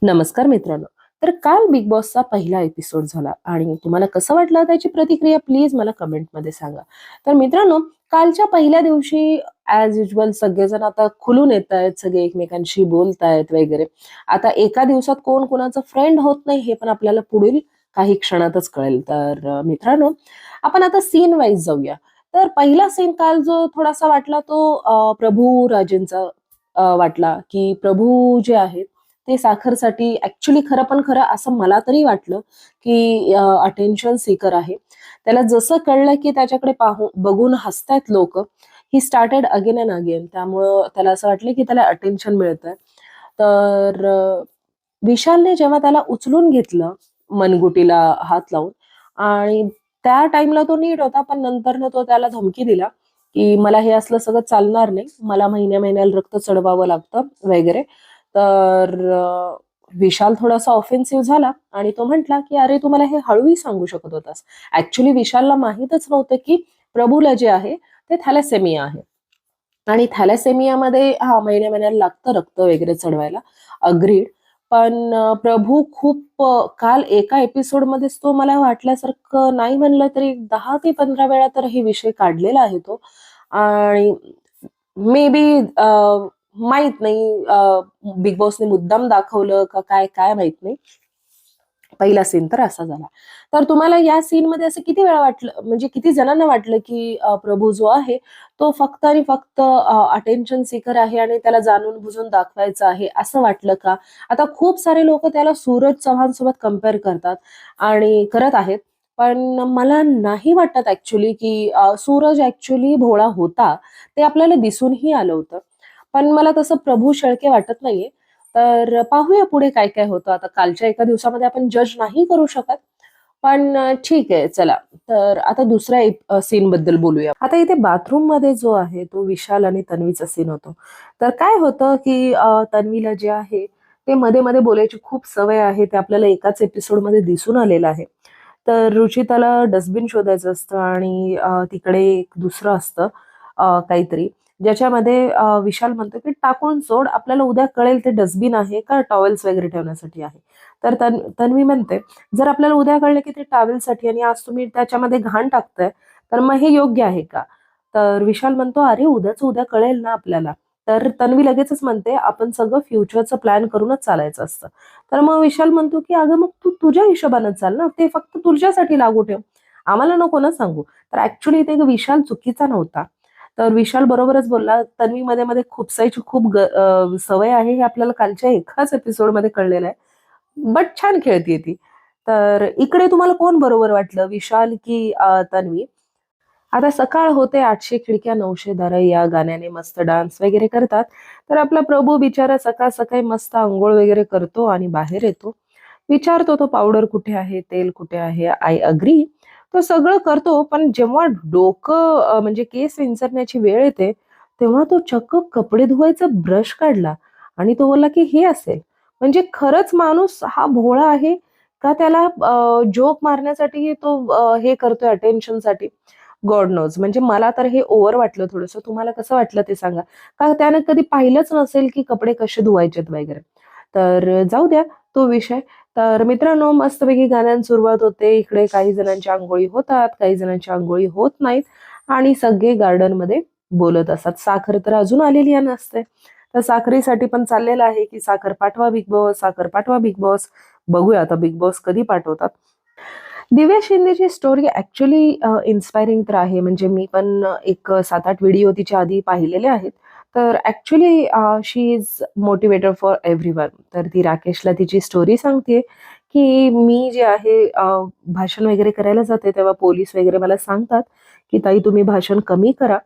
नमस्कार मित्रांनो. तर काल बिग बॉसचा पहिला एपिसोड झाला आणि तुम्हाला कसं वाटलं त्याची प्रतिक्रिया प्लीज मला कमेंटमध्ये सांगा. तर मित्रांनो, कालच्या पहिल्या दिवशी ॲज युजुअल सगळेजण आता खुलून येतायत, सगळे एकमेकांशी बोलतायत वगैरे. आता एका दिवसात कोण कोणाचं फ्रेंड होत नाही हे पण आपल्याला पुढील काही क्षणातच कळेल. तर मित्रांनो, आपण आता सीन वाईज जाऊया. तर पहिला सीन काल जो थोडासा वाटला तो प्रभू राजेंचा वाटला, की प्रभू जे आहेत ते साखरसाठी ॲक्चुअली खरं पण खरं असं मला तरी वाटलं, की अटेन्शन सीकर आहे. त्याला जसं कळलं, की त्याच्याकडे बघून हसतायत लोकं, he started again and again. त्यामुळं त्याला असं वाटलं, की त्याला अटेन्शन मिळतंय. तर विशालने जेव्हा त्याला उचलून घेतलं, मनगुटीला हात लावून आणि त्या टाईमला तो नीट होता, पण नंतरनं तो त्याला धमकी दिला, की "मला हे असलं सगळं चालणार नाही. मला महिन्या-महिन्याला रक्त चढवावं लागतं" वगैरे. तर विशाल थोडासा ऑफेन्सिव्ह झाला आणि तो म्हटला, की "अरे, तू मला हे हळूही सांगू शकत होतास." ॲक्चुअली विशालला माहीतच नव्हतं, की प्रभूला जे आहे ते थॅलेसेमिया आहे आणि थॅलेसेमियामध्ये हां, महिन्या-महिन्याला लागतं रक्त वगैरे चढवायला. अग्रीड. पण प्रभू खूप काल एका एपिसोडमध्येच तो मला वाटल्यासारखं नाही म्हणलं तरी 10 ते 15 वेळा तर हे विषय काढलेला आहे तो आणि मे बी माहीत नाही बिग बॉसने मुद्दाम दाखवलं का काय, काय माहीत नाही. पहिला सीन तर असा झाला. तर तुम्हाला या सीनमध्ये असं किती वेळा वाटलं म्हणजे किती जणांना वाटलं, की प्रभू जो आहे तो फक्त आणि फक्त अटेन्शन सीकर आहे आणि त्याला जाणून-बुजून दाखवायचं आहे, असं वाटलं का? आता खूप सारे लोकं त्याला सूरज चव्हाणसोबत कंपेअर करतात आणि करत आहेत. पण मला नाही वाटत ॲक्चुअली, की सूरज ॲक्चुअली भोळा होता. ते आपल्याला दिसूनही आलं होतं. पण मला तसं प्रभू शेळके वाटत नाहीये. तर पाहूया पुढे काय-काय होतं. आता कालच्या एका दिवसामध्ये आपण जज नाही करू शकत. पण ठीक आहे चला. तर आता दुसऱ्या सीनबद्दल बोलूया. आता इथे बाथरूममध्ये जो आहे तो विशाल आणि तन्वीचा सीन होतो. तर काय होतं, की तन्वीला जे आहे ते मध्ये-मध्ये बोलायची खूप सवय आहे. ते आपल्याला एकाच एपिसोडमध्ये दिसून आलेलं आहे. तर रुचिताला डस्टबिन शोधायचं असतं आणि तिकडे एक दुसरं असतं काहीतरी ज्याच्यामध्ये विशाल म्हणतो, की "टाकून सोड, आपल्याला उद्या कळेल ते डस्टबिन आहे का टॉवेल्स वगैरे ठेवण्यासाठी आहे." तर तन्वी म्हणते, "जर आपल्याला उद्या कळलं, की ते टॉवेलसाठी आणि आज तुम्ही त्याच्यामध्ये घाण टाकताय, तर मग हे योग्य आहे का?" तर विशाल म्हणतो, "अरे, उद्याचं उद्या कळेल ना आपल्याला." तर तन्वी लगेचच म्हणते, "आपण सगळं फ्युचरचं प्लॅन करूनच चालायचं असतं." तर मग विशाल म्हणतो, की "अगं, मग तू तुझ्या हिशोबानं चाल ना, ते फक्त तुझ्यासाठी लागू ठेव. आम्हाला नको ना सांगू." तर ॲक्चुअली इथे विशाल चुकीचा नव्हता. तर विशाल बरोबरच बोलला. तन्वी मध्ये-मध्ये खुपसायची खूप सवय आहे हे आपल्याला कालच्या एकाच एपिसोडमध्ये कळलेलं आहे. बट छान खेळतीये ती. तर इकडे तुम्हाला कोण बरोबर वाटलं विशाल की तन्वी? आता सकाळ होते 800 खिडक्या 900 दारं या गाण्याने मस्त डान्स वगैरे करतात. तर आपला प्रभू बिचारा सकाळ-सकाळी मस्त अंघोळ वगैरे करतो आणि बाहेर येतो. विचारतो तो पावडर कुठे आहे, तेल कुठे आहे? I agree. तो सगळं करतो, पण जेव्हा डोकं म्हणजे केस विंचरण्याची वेळ येते, तेव्हा तो चक्क कपडे धुवायचा ब्रश काढला आणि तो बोलला, की हे असेल. म्हणजे खरंच माणूस हा भोळा आहे का त्याला जोक मारण्यासाठी तो हे करतोय अटेन्शनसाठी? God knows. म्हणजे मला तर हे ओव्हर वाटलं थोडंसं. तुम्हाला कसं वाटलं ते सांगा? का त्याने कधी पाहिलंच नसेल, की कपडे कसे धुवायचेत वगैरे. तर जाऊ द्या तो विषय. तर मित्रांनो मस्तपैकी गाण्याला सुरुवात होते. इकडे काही जणांच्या अंघोळी होतात, काही जणांच्या अंघोळी होत नाहीत आणि सगळे गार्डनमध्ये बोलत असतात. साखर तर अजून आलेली नसते. तर साखरेसाठी पण चाललेलं आहे, की साखर पाठवा बिग बॉस, साखर पाठवा बिग बॉस. बघूया आता बिग बॉस कधी पाठवतात. दिव्या शिंदेची स्टोरी ॲक्चुअली इन्स्पायरिंग तर आहे. म्हणजे मी पण एक 7-8 व्हिडिओ तिच्या आधी पाहिलेले आहेत. तर actually she is motivator for everyone. तर ती राकेशला तिची स्टोरी सांगते, की मी जे आहे भाषण वगैरे करायला जाते, तेव्हा पोलीस वगैरे मला सांगतात, की "ताई तुम्ही भाषण कमी करा."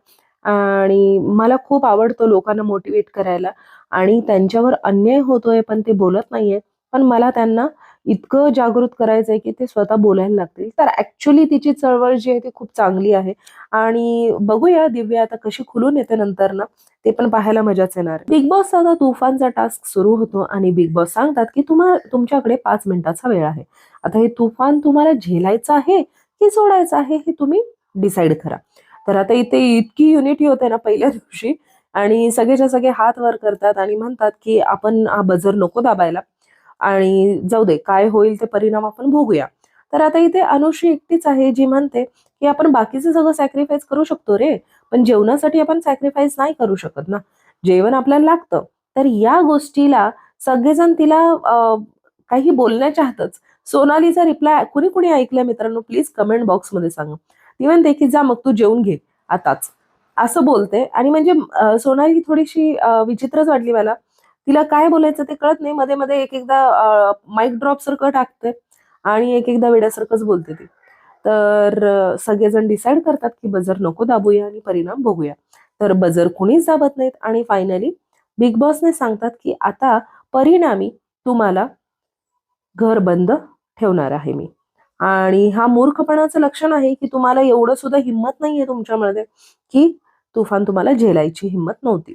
आणि मला खूप आवडतं लोकांना मोटिव्हेट करायला आणि त्यांच्यावर अन्याय होतोय, पण ते बोलत नाहीयेत. पण मला त्यांना इतकं जागृत करायचंय, की ते स्वतः बोलायला लागतील. तर ॲक्चुअली तिची चळवळ जी आहे ती खूप चांगली आहे आणि बघूया दिव्या आता कशी खुलून येते नंतर ना, ते पण पाहायला मजाच येणार आहे. बिग बॉसचा आता तुफानचा टास्क सुरू होतो आणि बिग बॉस सांगतात, की तुमच्याकडे 5 मिनिटाचा वेळ आहे. आता हे तुफान तुम्हाला झेलायचं आहे, की सोडायचं आहे हे तुम्ही डिसाईड करा. तर आता इथे इतकी युनिटी होते ना पहिल्या दिवशी आणि सगळेच्या सगळे हात वर करतात आणि म्हणतात, की आपण हा बझर नको दाबायला. आणि जाऊ दे, काय होईल ते परिणाम आपण भोगूया. तर आता इथे अनुश्री एकटीच आहे जी म्हणते की आपण बाकीचं सगळं सॅक्रिफाईस करू शकतो रे, पण जेवणासाठी आपण सॅक्रिफाईस नाही करू शकत ना. जेवण आपल्याला लागतं. तर या गोष्टीला सगळेजण तिला काही बोलण्या चाहतच. सोनालीचा रिप्लाय कुणी कुणी ऐकलं मित्रांनो, प्लीज कमेंट बॉक्समध्ये सांगा. ती म्हणते की जा मग तू जेवून घे आताच, असं बोलते. आणि म्हणजे सोनाली थोडीशी विचित्रच वाटली मला. तिला काय बोलायचं ते कळत नाही. मध्ये मध्ये एक एकदा माईक ड्रॉप सारखं टाकते आणि एक एकदा वेड्यासारखंच बोलते ती. तर सगळेजण डिसाईड करतात की बजर नको दाबूया आणि परिणाम बघूया. तर बजर कुणीच दाबत नाहीत आणि फायनली बिग बॉसने सांगतात की आता परिणामी तुम्हाला घर बंद ठेवणार आहे मी. आणि हा मूर्खपणाचं लक्षण आहे की तुम्हाला एवढं सुद्धा हिंमत नाहीये तुमच्यामध्ये की तुफान तुम्हाला झेलायची हिंमत नव्हती,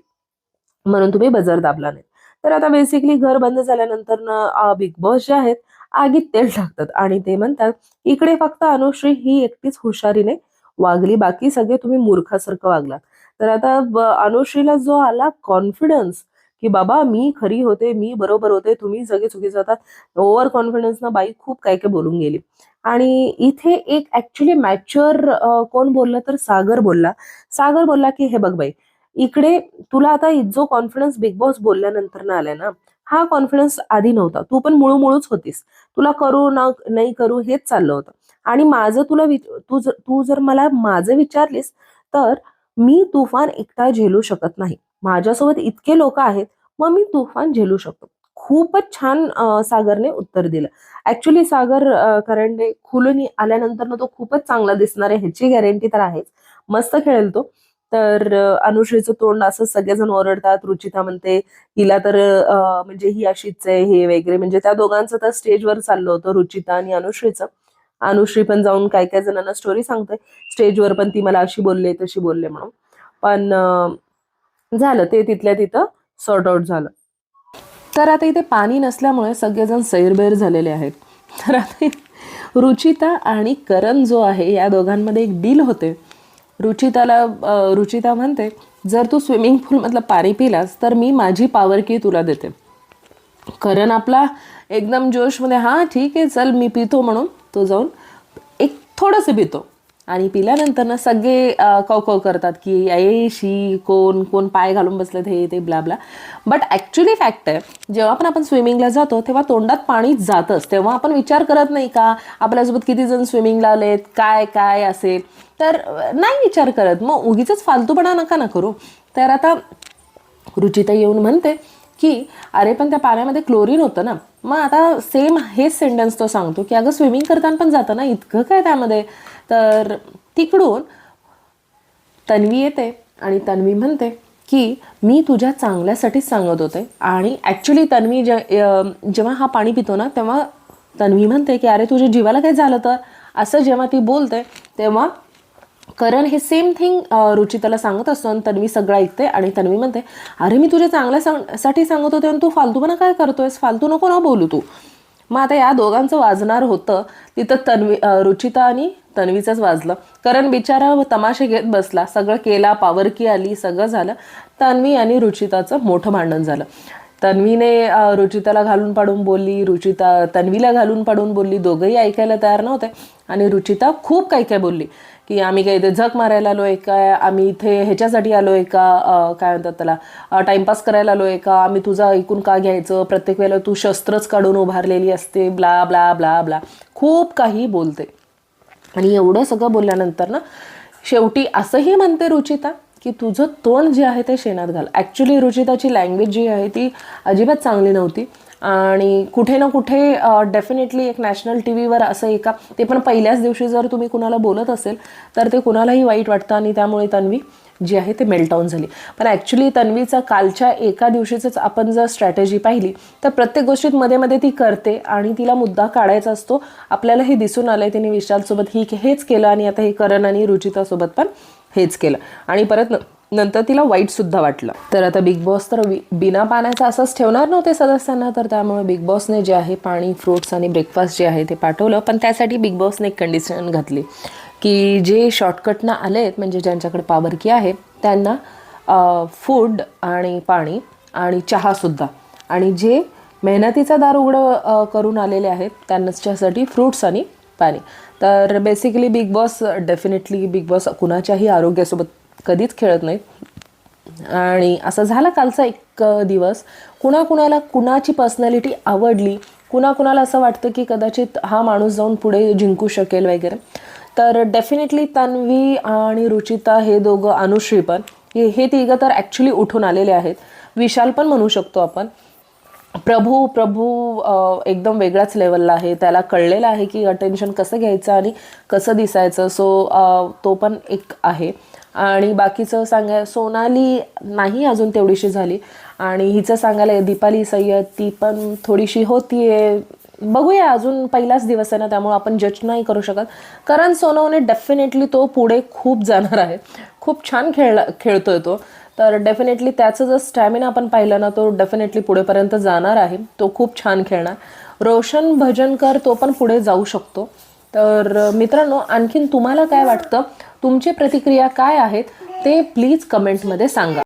म्हणून तुम्ही बजर दाबला नाही. तर आता बेसिकली घर बंद झाल्यानंतर ना बिग बॉस जे आहेत आगीत तेल टाकतात आणि ते म्हणतात इकडे फक्त अनुश्री ही एकटीच हुशारीने वागली, बाकी सगळे तुम्ही मूर्खासारखं वागलात. तर आता अनुश्रीला जो आला कॉन्फिडन्स की बाबा मी खरी होते, मी बरोबर होते, तुम्ही सगळे चुकीचे होतात, ओव्हर कॉन्फिडन्स ना बाई खूप काय काय बोलून गेली. आणि इथे एक ऍक्च्युली मॅच्युअर कोण बोललं तर सागर बोलला. सागर बोलला की हे बघ बाई, इकडे तुला आता जो कॉन्फिडन्स बिग बॉस बोलल्यानंतर ना आलाय ना, हा कॉन्फिडन्स आधी नव्हता. तू पण मुळूच होतीस. तुला करू ना नाही करू हेच चाललं होतं. आणि माझं तुला तू जर मला माझं विचारलीस तर मी तुफान एकटा झेलू शकत नाही. माझ्यासोबत इतके लोक आहेत, मग मी तुफान झेलू शकतो. खूपच छान सागरने उत्तर दिलं. ऍक्च्युली सागर करंडे खुलून आल्यानंतर ना तो खूपच चांगला दिसणार आहे ह्याची गॅरंटी तर आहेच. मस्त खेळेल तो. तर अनुश्रीचं तोंड असं सगळेजण ओरडतात. रुचिता म्हणते हिला तर म्हणजे ही अशीच आहे हे वगैरे. म्हणजे त्या दोघांचं तर स्टेजवर चाललं होतं, रुचिता आणि अनुश्रीचं. अनुश्री पण जाऊन काय काय जणांना स्टोरी सांगते स्टेजवर, पण ती मला अशी बोलले तशी बोलले म्हणून. पण झालं ते तिथल्या तिथं सॉर्ट आउट झालं. तर आता इथे पाणी नसल्यामुळे सगळेजण सैरबैर झालेले आहेत. तर आता रुचिता आणि करण जो आहे या दोघांमध्ये एक डील होते. रुचिता म्हणते जर तू स्विमिंग पूलमधलं पाणी पिलास तर मी माझी पावर की तुला देते. करण आपला एकदम जोशमध्ये हां ठीक आहे चल मी पितो म्हणून तो जाऊन एक थोडंसं पितो. आणि पिल्यानंतर ना सगळे कौ करतात की ए शी कोण कोण पाय घालून बसलेत हे ते blah blah. But actually fact आहे, जेव्हा पण आपण स्विमिंगला जातो तेव्हा तोंडात पाणी जातंच. तेव्हा आपण विचार करत नाही का आपल्यासोबत किती जण स्विमिंगला आलेत, काय काय असेल, तर नाही विचार करत. मग उगीच फालतूपणा नका ना करू. तर आता रुचिता येऊन म्हणते की अरे पण त्या पाण्यामध्ये क्लोरीन होतं ना. मग आता सेम हेच सेंटेन्स तो सांगतो की अगं स्विमिंग करताना पण जातं ना, इतकं काय त्यामध्ये. तर तिकडून तन्वी येते आणि तन्वी म्हणते की मी तुझ्या चांगल्यासाठीच सांगत होते. आणि ॲक्च्युली तन्वी जेव्हा हा पाणी पितो ना तेव्हा तन्वी म्हणते की अरे तुझ्या जीवाला काय झालं तर, असं जेव्हा ती बोलते तेव्हा करण हे सेम थिंग रुचिताला सांगत असतो आणि तन्वी सगळं ऐकते. आणि तन्वी म्हणते अरे मी तुझ्या चांगल्यासाठी सांगत होते आणि तू फालतूपणा काय करतोयस, फालतू नको ना बोलू तू. मग आता या दोघांचं वाजणार होतं तिथं रुचिता आणि तन्वीचंच वाजलं. करण बिचारा तमाशे घेत बसला, सगळं केला, पावर की आली, सगळं झालं. तन्वी आणि रुचिताचं मोठं भांडण झालं. तन्वीने रुचिताला घालून पाडून बोलली, रुचिता तन्वीला घालून पाडून बोलली. दोघंही ऐकायला तयार नव्हते. आणि रुचिता खूप काही काय बोलली की आम्ही काय इथे झक मारायला आलोय काय, आम्ही इथे ह्याच्यासाठी आलोय का, काय म्हणतात त्याला टाइमपास करायला आलोय का, आम्ही तुझं ऐकून का घ्यायचं, प्रत्येक वेळेला तू शस्त्रच काढून उभारलेली असते, ब्ला ब्ला ब्ला ब्ला. खूप काही बोलते. आणि एवढं सगळं बोलल्यानंतर ना शेवटी असंही म्हणते रुचिता की तुझं तोंड जे आहे ते शेणात घाल. ॲक्च्युली रुचिताची लँग्वेज जी आहे ती अजिबात चांगली नव्हती. आणि कुठे ना कुठे डेफिनेटली एक नॅशनल टी व्हीवर असं एका ते पण पहिल्याच दिवशी जर तुम्ही कुणाला बोलत असेल तर ते कुणालाही वाईट वाटतं. आणि त्यामुळे तन्वी जी आहे ते मेल्टडाऊन झाली. पण ॲक्च्युली तन्वीचा कालच्या एका दिवशीच आपण जर स्ट्रॅटेजी पाहिली तर प्रत्येक गोष्टीत मध्ये मध्ये ती करते आणि तिला मुद्दा काढायचा असतो. आपल्याला हे दिसून आलंय तिने विशालसोबत हेच केलं आणि आता हे करण आणि रुचितासोबत पण हेच केलं. आणि परत नंतर तिला वाईट सुद्धा वाटलं. तर आता बिग बॉस तर बिना पाण्याचं असंच ठेवणार नव्हते सदस्यांना. तर त्यामुळे बिग बॉसने जे आहे पाणी, फ्रूट्स आणि ब्रेकफास्ट जे आहे ते पाठवलं. पण त्यासाठी बिग बॉसने एक कंडिशन घातली की जे शॉर्टकटनं आले आहेत म्हणजे ज्यांच्याकडे पॉवर की आहे त्यांना फूड आणि पाणी आणि चहासुद्धा, आणि जे मेहनतीचा दार उघडं करून आलेले आहेत, त्यांच्यासाठी फ्रूट्स आणि पाणी. तर basically Big Boss, definitely Big Boss कुणाच्याही आरोग्यासोबत कधीच खेळत नाहीत. आणि असं झाला कालचा एक दिवस. कुणाकुणाला कुणाची पर्सनॅलिटी आवडली, कुणाकुणाला असं वाटतं की कदाचित हा माणूस जाऊन पुढे जिंकू शकेल वगैरे. तर डेफिनेटली तन्वी आणि रुचिता हे दोघं, अनुश्री पण, हे तिघं तर ॲक्च्युली उठून आलेले आहेत. विशाल पण म्हणू शकतो आपण. प्रभू प्रभू एकदम वेगळ्याच लेवलला आहे. त्याला कळलेलं आहे की अटेन्शन कसं घ्यायचं आणि कसं दिसायचं. सो तो पण एक आहे. आणि बाकीचं सोनाली नाही अजून तेवढीशी झाली. आणि हिचं सांगायला दीपाली सय्यद, ती पण थोडीशी होतीये. बघूया, अजून पहिलाच दिवस आहे ना, त्यामुळे आपण जज नाही करू शकत. करण सोनवणे डेफिनेटली तो पुढे खूप जाणार आहे. खूप छान खेळतोय तो. तर डेफिनेटली त्याचं जर स्टॅमिना आपण पाहिलं ना, तो डेफिनेटली पुढेपर्यंत जाणार आहे. तो खूप छान खेळणार. रोशन भजनकर तो पण पुढे जाऊ शकतो. तर मित्रांनो, आणखीन तुम्हाला काय वाटतं, तुमची प्रतिक्रिया काय आहेत ते प्लीज कमेंटमध्ये सांगा.